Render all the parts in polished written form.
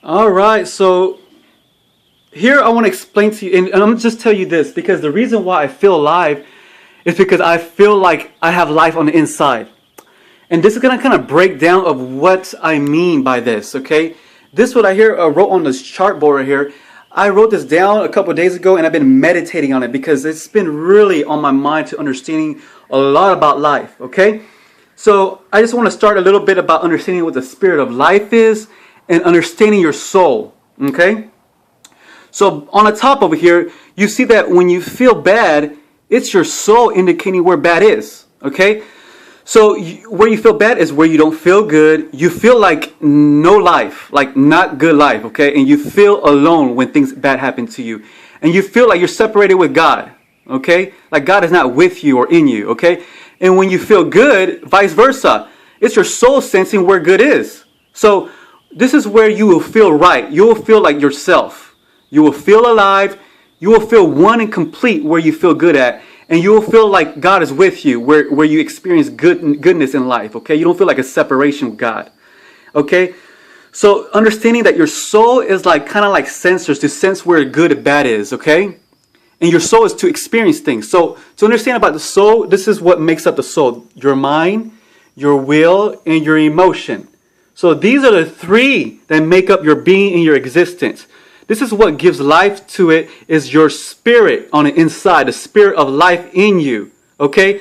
All right, so here I want to explain to you, and I'm going to just tell you this, because the reason why I feel alive is because I feel like I have life on the inside. And this is going to kind of break down of what I mean by this, okay? This what I wrote on this chartboard right here. I wrote this down a couple of days ago, and I've been meditating on it because it's been really on my mind to understanding a lot about life, okay? So I just want to start a little bit about understanding what the spirit of life is and understanding your soul, okay? So on the top over here, you see that when you feel bad, it's your soul indicating where bad is, okay? So where you feel bad is where you don't feel good. You feel like no life, like not good life, okay? And you feel alone when things bad happen to you. And you feel like you're separated with God, okay? Like God is not with you or in you, okay? And when you feel good, vice versa. It's your soul sensing where good is. So this is where you will feel right. You will feel like yourself. You will feel alive. You will feel one and complete where you feel good at. And you will feel like God is with you, where you experience goodness in life, okay? You don't feel like a separation with God, okay? So understanding that your soul is like kind of like sensors to sense where good and bad is, okay? And your soul is to experience things. So to understand about the soul, this is what makes up the soul. Your mind, your will, and your emotion. So these are the three that make up your being and your existence. This is what gives life to it, is your spirit on the inside, the spirit of life in you, okay?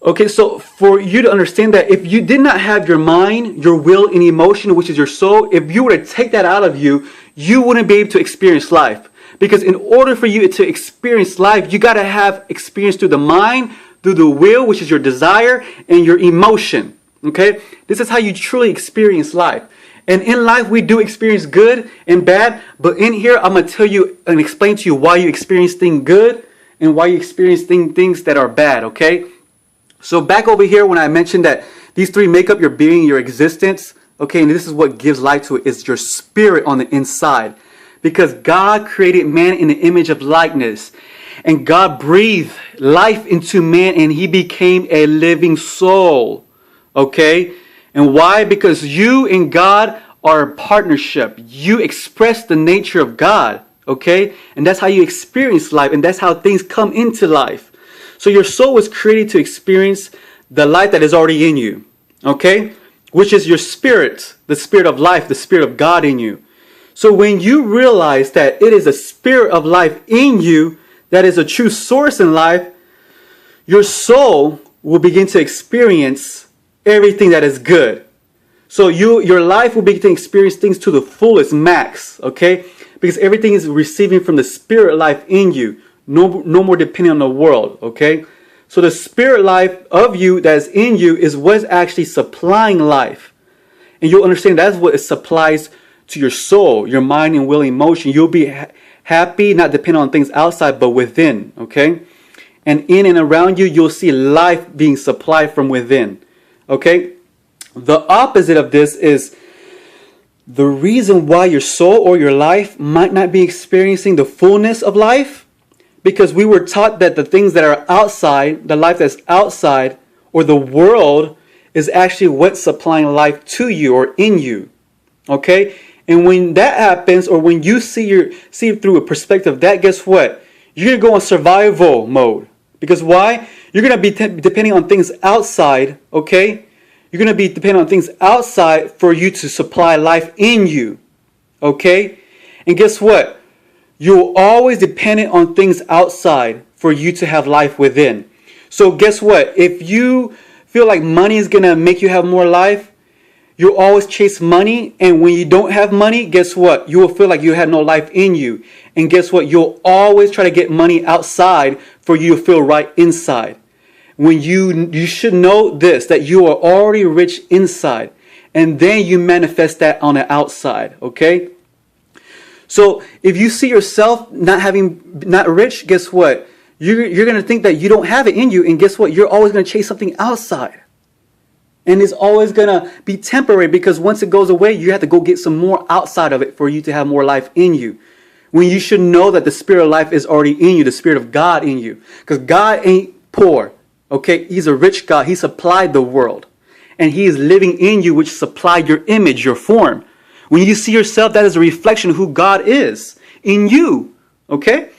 Okay, so for you to understand that if you did not have your mind, your will, and emotion, which is your soul, if you were to take that out of you, you wouldn't be able to experience life. Because in order for you to experience life, you got to have experience through the mind, through the will, which is your desire, and your emotion, okay? This is how you truly experience life. And in life, we do experience good and bad. But in here, I'm going to tell you and explain to you why you experience things good and why you experience things that are bad, okay? So back over here, when I mentioned that these three make up your being, your existence, okay, and this is what gives life to it, is your spirit on the inside. Because God created man in the image of likeness. And God breathed life into man and he became a living soul, okay? And why? Because you and God are a partnership. You express the nature of God, okay? And that's how you experience life, and that's how things come into life. So your soul was created to experience the life that is already in you, okay? Which is your spirit, the spirit of life, the spirit of God in you. So when you realize that it is a spirit of life in you that is a true source in life, your soul will begin to experience everything that is good. So your life will begin to experience things to the fullest max, okay? Because everything is receiving from the spirit life in you. No more depending on the world, okay? So the spirit life of you that is in you is what's actually supplying life. And you'll understand that's what it supplies to your soul, your mind and will, emotion. You'll be happy, not depending on things outside, but within, okay? And in and around you, you'll see life being supplied from within. Okay, the opposite of this is the reason why your soul or your life might not be experiencing the fullness of life, because we were taught that the things that are outside, the life that's outside, or the world is actually what's supplying life to you or in you. Okay, and when that happens, or when you see it through a perspective, that guess what? You're gonna go in survival mode. Because why? You're going to be depending on things outside, okay? You're going to be depending on things outside for you to supply life in you, okay? And guess what? You're always dependent on things outside for you to have life within. So guess what? If you feel like money is going to make you have more life, you'll always chase money. And when you don't have money, guess what? You will feel like you had no life in you. And guess what? You'll always try to get money outside for you to feel right inside. When you should know this, that you are already rich inside. And then you manifest that on the outside, okay? So if you see yourself not rich, guess what? You're going to think that you don't have it in you. And guess what? You're always going to chase something outside. And it's always going to be temporary, because once it goes away, you have to go get some more outside of it for you to have more life in you. When you should know that the spirit of life is already in you, the spirit of God in you. Because God ain't poor, okay? He's a rich God. He supplied the world. And he is living in you, which supplied your image, your form. When you see yourself, that is a reflection of who God is in you. Okay?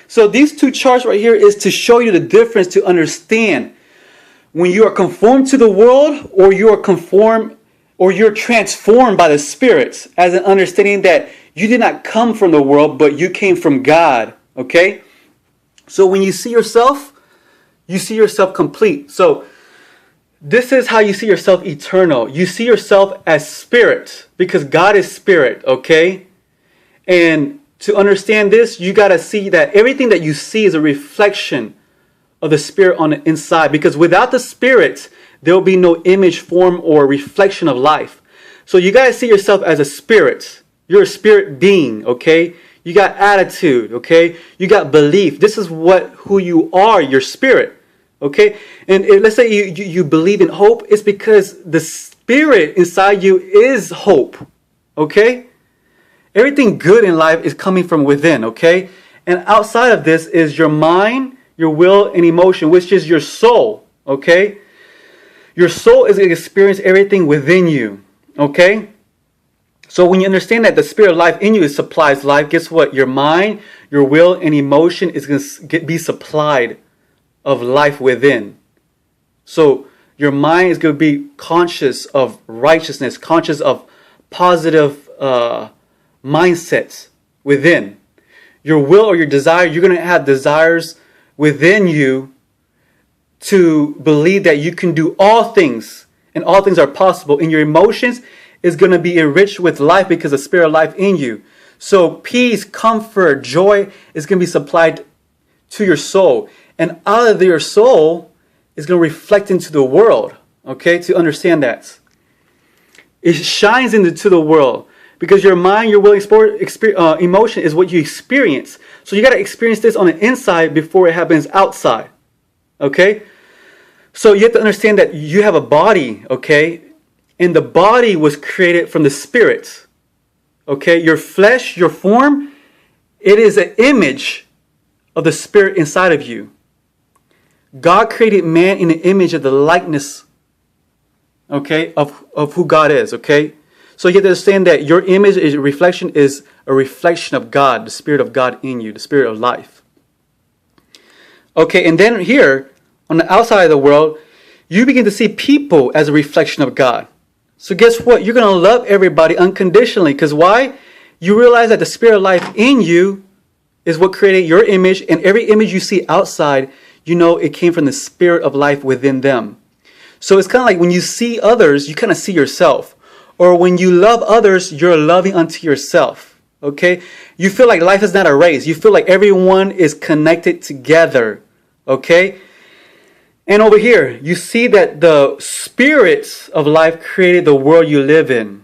So these two charts right here is to show you the difference, to understand when you are conformed to the world, or you are conformed, or you're transformed by the Spirit, as an understanding that you did not come from the world, but you came from God. Okay? So when you see yourself complete. So this is how you see yourself eternal. You see yourself as spirit, because God is spirit, okay? And to understand this, you got to see that everything that you see is a reflection of the Spirit on the inside. Because without the Spirit, there will be no image, form, or reflection of life. So you got to see yourself as a spirit. You're a spirit being, okay? You got attitude, okay? You got belief. This is who you are, your spirit, okay? And let's say you believe in hope. It's because the Spirit inside you is hope, okay? Everything good in life is coming from within, okay? And outside of this is your mind, your will, and emotion, which is your soul, okay? Your soul is going to experience everything within you, okay? So when you understand that the Spirit of life in you supplies life, guess what? Your mind, your will, and emotion is going to be supplied of life within. So your mind is going to be conscious of righteousness, conscious of positive mindsets within. Your will or your desire, you're going to have desires within you to believe that you can do all things, and all things are possible. And your emotions is going to be enriched with life because the Spirit of life in you. So peace, comfort, joy is going to be supplied to your soul. And out of your soul is going to reflect into the world. Okay, to understand that. It shines into the world. Because your mind, your will, emotion is what you experience. So you got to experience this on the inside before it happens outside. Okay? So you have to understand that you have a body, okay? And the body was created from the Spirit. Okay? Your flesh, your form, it is an image of the Spirit inside of you. God created man in the image of the likeness, okay, of who God is, okay? So you have to understand that your image is a reflection of God, the Spirit of God in you, the Spirit of life. Okay, and then here, on the outside of the world, you begin to see people as a reflection of God. So guess what? You're going to love everybody unconditionally. Because why? You realize that the Spirit of life in you is what created your image, and every image you see outside, you know it came from the Spirit of life within them. So it's kind of like when you see others, you kind of see yourself. Or when you love others, you're loving unto yourself. Okay? You feel like life is not a race. You feel like everyone is connected together. Okay? And over here, you see that the Spirit of life created the world you live in.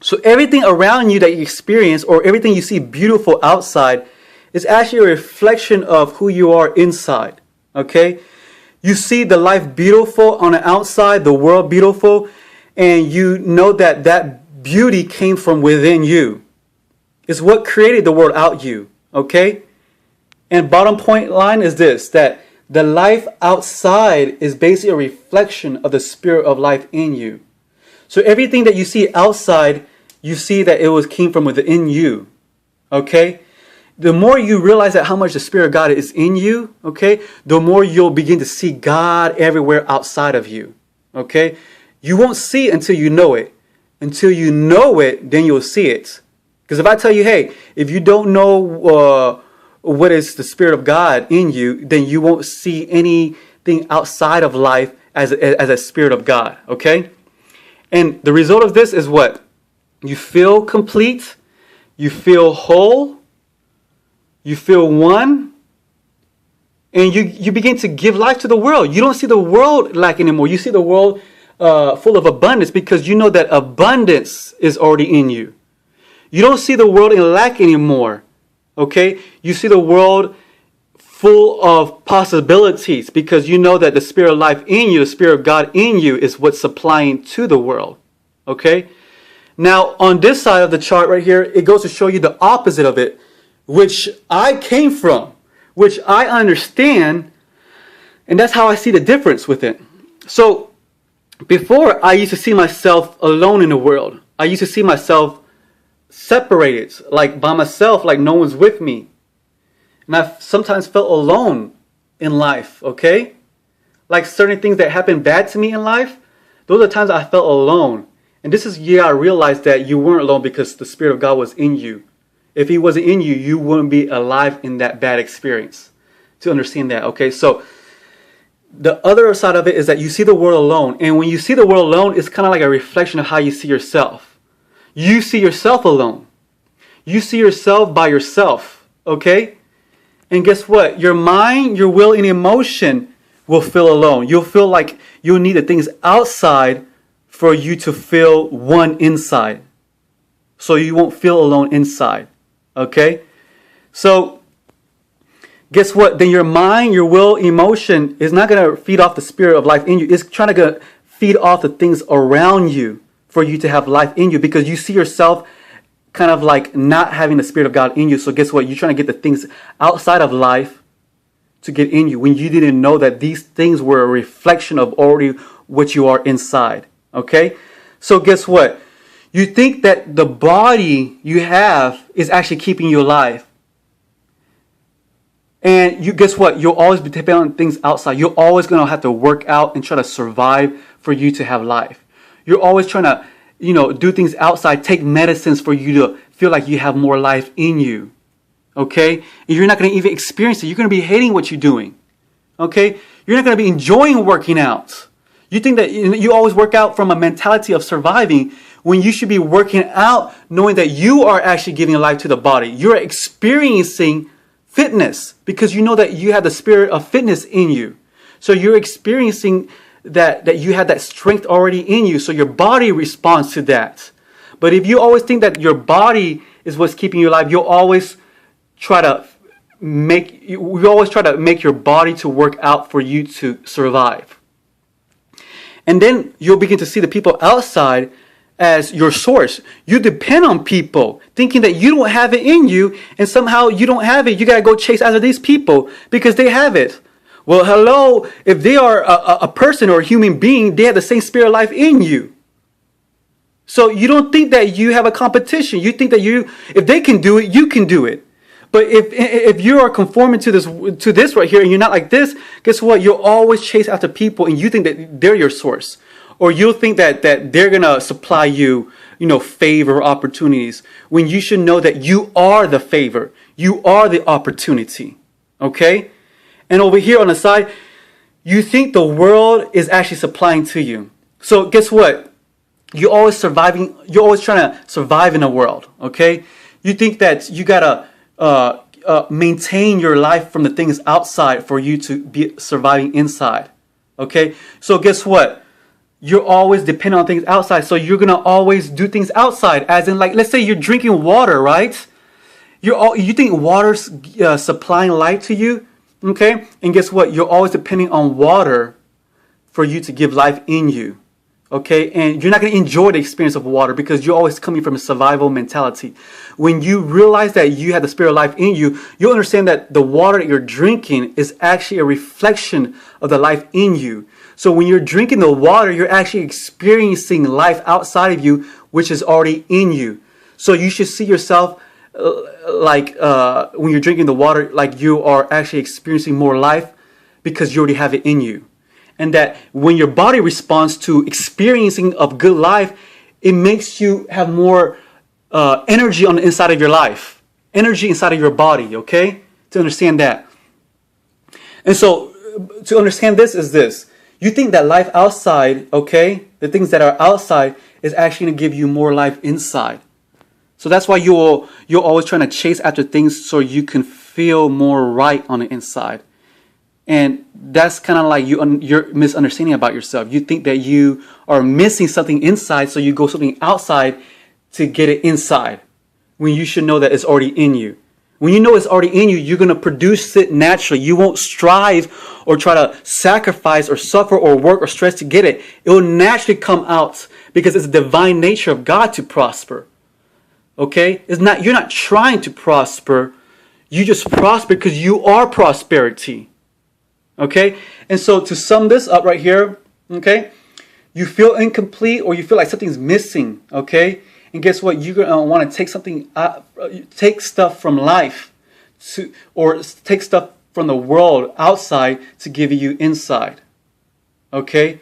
So everything around you that you experience, or everything you see beautiful outside, is actually a reflection of who you are inside. Okay? You see the life beautiful on the outside, the world beautiful, and you know that that beauty came from within you. It's what created the world out you. Okay? And bottom point line is this, that the life outside is basically a reflection of the Spirit of life in you. So everything that you see outside, you see that it came from within you. Okay? The more you realize that how much the Spirit of God is in you, okay, the more you'll begin to see God everywhere outside of you. Okay? You won't see it until you know it. Until you know it, then you'll see it. Because if I tell you, hey, if you don't know what is the Spirit of God in you, then you won't see anything outside of life as a Spirit of God. Okay? And the result of this is what? You feel complete. You feel whole. You feel one. And you begin to give life to the world. You don't see the world lack anymore. You see the world full of abundance, because you know that abundance is already in you. You don't see the world in lack anymore. Okay? You see the world full of possibilities, because you know that the Spirit of life in you, the Spirit of God in you, is what's supplying to the world. Okay? Now, on this side of the chart right here, it goes to show you the opposite of it, which I came from, which I understand, and that's how I see the difference with it. So, before, I used to see myself alone in the world. I used to see myself separated, like by myself, like no one's with me. And I've sometimes felt alone in life, okay? Like certain things that happen bad to me in life, those are times I felt alone. And this is, I realized that you weren't alone because the Spirit of God was in you. If He wasn't in you, you wouldn't be alive in that bad experience. To understand that, okay? So the other side of it is that you see the world alone. And when you see the world alone, it's kind of like a reflection of how you see yourself. You see yourself alone. You see yourself by yourself, okay? And guess what? Your mind, your will, and emotion will feel alone. You'll feel like you'll need the things outside for you to feel one inside. So you won't feel alone inside. Okay? So, guess what? Then your mind, your will, emotion is not going to feed off the Spirit of life in you. It's trying to feed off the things around you for you to have life in you, because you see yourself kind of like not having the Spirit of God in you. So guess what? You're trying to get the things outside of life to get in you when you didn't know that these things were a reflection of already what you are inside. Okay? So guess what? You think that the body you have is actually keeping you alive. And you guess what? You'll always be depending on things outside. You're always going to have to work out and try to survive for you to have life. You're always trying to, do things outside, take medicines for you to feel like you have more life in you. Okay? And you're not going to even experience it. You're going to be hating what you're doing. Okay? You're not going to be enjoying working out. You think that you always work out from a mentality of surviving when you should be working out knowing that you are actually giving life to the body. You're experiencing fitness because you know that you have the spirit of fitness in you. So you're experiencing that you have that strength already in you. So your body responds to that. But if you always think that your body is what's keeping you alive, you'll always try to make your body to work out for you to survive. And then you'll begin to see the people outside as your source. You depend on people, thinking that you don't have it in you, and somehow you don't have it. You got to go chase after these people because they have it. Well, hello, if they are a person or a human being, they have the same spirit of life in you. So you don't think that you have a competition. You think that if they can do it, you can do it. But if you are conforming to this right here and you're not like this, guess what? You'll always chase after people and you think that they're your source. Or you'll think that they're going to supply you, favor opportunities, when you should know that you are the favor. You are the opportunity. Okay? And over here on the side, you think the world is actually supplying to you. So guess what? You're always trying to survive in the world. Okay? You think that you got to maintain your life from the things outside for you to be surviving inside. Okay? So guess what? You're always dependent on things outside. So you're going to always do things outside. As in, like, let's say you're drinking water, right? You think water's supplying life to you? Okay? And guess what? You're always depending on water for you to give life in you. Okay? And you're not going to enjoy the experience of water because you're always coming from a survival mentality. When you realize that you have the spirit of life in you, you'll understand that the water that you're drinking is actually a reflection of the life in you. So when you're drinking the water, you're actually experiencing life outside of you, which is already in you. So you should see yourself when you're drinking the water, like you are actually experiencing more life because you already have it in you. And that when your body responds to experiencing of good life, it makes you have more energy on the inside of your life. Energy inside of your body, okay? To understand that. And so to understand this is this. You think that life outside, okay, the things that are outside is actually going to give you more life inside. So that's why you're always trying to chase after things so you can feel more right on the inside. And that's kind of like your misunderstanding about yourself. You think that you are missing something inside, so you go something outside to get it inside, when you should know that it's already in you. When you know it's already in you, you're going to produce it naturally. You won't strive or try to sacrifice or suffer or work or stress to get it. It will naturally come out because it's the divine nature of God to prosper. Okay? You're not trying to prosper. You just prosper because you are prosperity. Okay? And so to sum this up right here, okay? You feel incomplete or you feel like something's missing, okay? And guess what? You're going to want to take stuff from life or take stuff from the world outside to give you inside. Okay?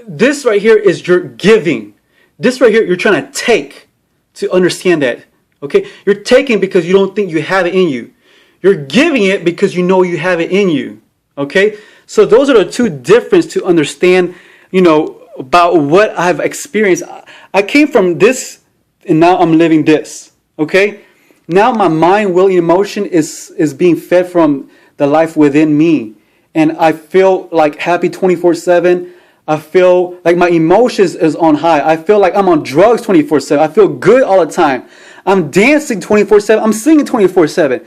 This right here is your giving. This right here, you're trying to take to understand that. Okay? You're taking because you don't think you have it in you. You're giving it because you know you have it in you. Okay? So those are the two differences to understand, about what I've experienced. I came from this and now I'm living this. Okay? Now my mind, will, and emotion is being fed from the life within me. And I feel like happy 24/7. I feel like my emotions is on high. I feel like I'm on drugs 24/7. I feel good all the time. I'm dancing 24/7. I'm singing 24/7.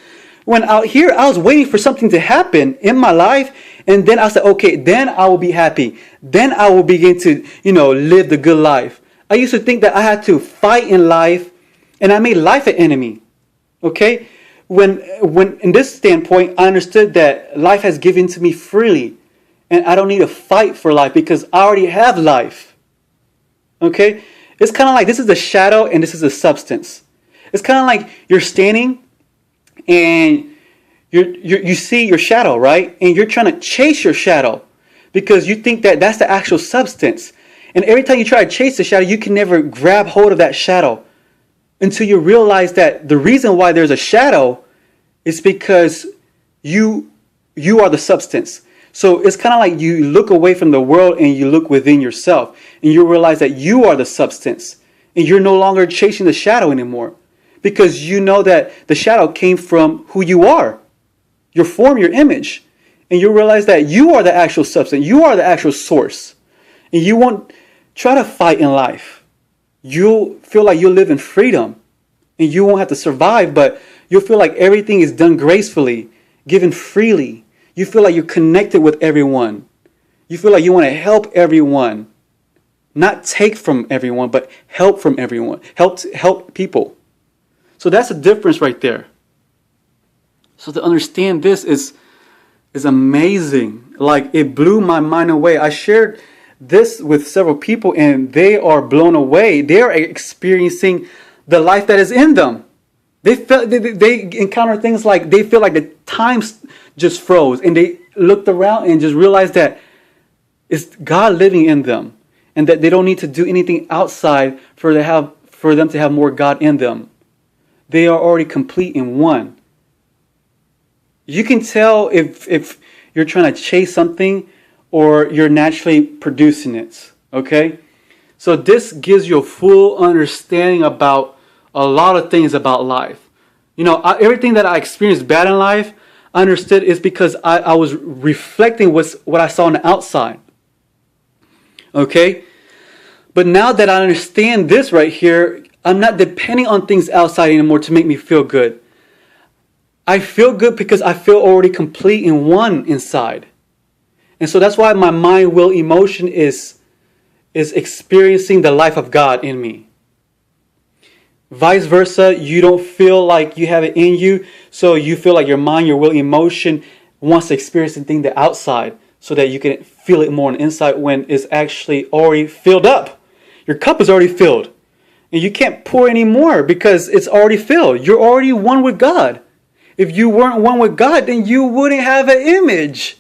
When out here, I was waiting for something to happen in my life. And then I said, okay, then I will be happy. Then I will begin to, live the good life. I used to think that I had to fight in life, and I made life an enemy. Okay? When in this standpoint, I understood that life has given to me freely. And I don't need to fight for life because I already have life. Okay? It's kind of like this is a shadow and this is a substance. It's kind of like you're standing and you see your shadow, right? And you're trying to chase your shadow because you think that that's the actual substance. And every time you try to chase the shadow, you can never grab hold of that shadow until you realize that the reason why there's a shadow is because you are the substance. So it's kind of like you look away from the world and you look within yourself and you realize that you are the substance and you're no longer chasing the shadow anymore because you know that the shadow came from who you are, your form, your image. And you realize that you are the actual substance. You are the actual source. And you won't try to fight in life. You'll feel like you'll live in freedom and you won't have to survive, but you'll feel like everything is done gracefully, given freely. You feel like you're connected with everyone. You feel like you want to help everyone. Not take from everyone, but help from everyone. Help people. So that's the difference right there. So to understand this is amazing. Like it blew my mind away. I shared this with several people and they are blown away. They are experiencing the life that is in them. They encounter things like they feel like the time just froze and they looked around and just realized that it's God living in them and that they don't need to do anything outside for them to have more God in them. They are already complete in one. You can tell if you're trying to chase something or you're naturally producing it. Okay? So this gives you a full understanding about a lot of things about life. Everything that I experienced bad in life, I understood is because I was reflecting what I saw on the outside. Okay? But now that I understand this right here, I'm not depending on things outside anymore to make me feel good. I feel good because I feel already complete in one inside. And so that's why my mind, will, emotion is experiencing the life of God in me. Vice versa, you don't feel like you have it in you, so you feel like your mind, your will, emotion wants to experience the thing the outside so that you can feel it more on the inside when it's actually already filled up. Your cup is already filled. And you can't pour any more because it's already filled. You're already one with God. If you weren't one with God, then you wouldn't have an image.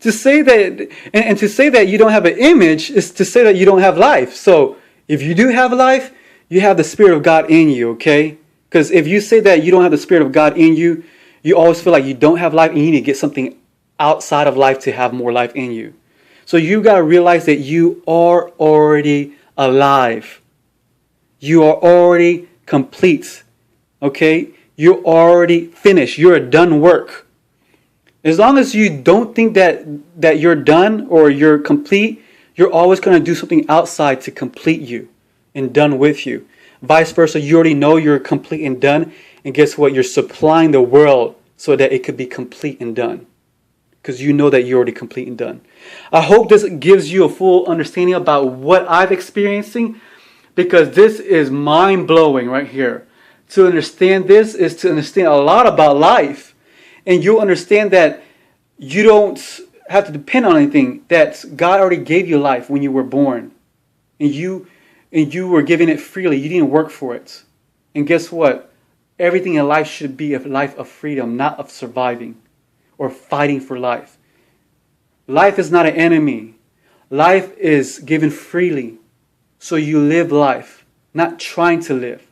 To say that, and to say that you don't have an image is to say that you don't have life. So if you do have life, you have the Spirit of God in you, okay? Because if you say that you don't have the Spirit of God in you, you always feel like you don't have life and you need to get something outside of life to have more life in you. So you got to realize that you are already alive. You are already complete, okay? You're already finished. You're a done work. As long as you don't think that you're done or you're complete, you're always going to do something outside to complete you and done with you. Vice versa, you already know you're complete and done. And guess what? You're supplying the world so that it could be complete and done. Because you know that you're already complete and done. I hope this gives you a full understanding about what I'm experiencing. Because this is mind-blowing right here. To understand this is to understand a lot about life. And you'll understand that you don't have to depend on anything. That God already gave you life when you were born. And and you were given it freely. You didn't work for it. And guess what? Everything in life should be a life of freedom, not of surviving or fighting for life. Life is not an enemy. Life is given freely. So you live life, not trying to live.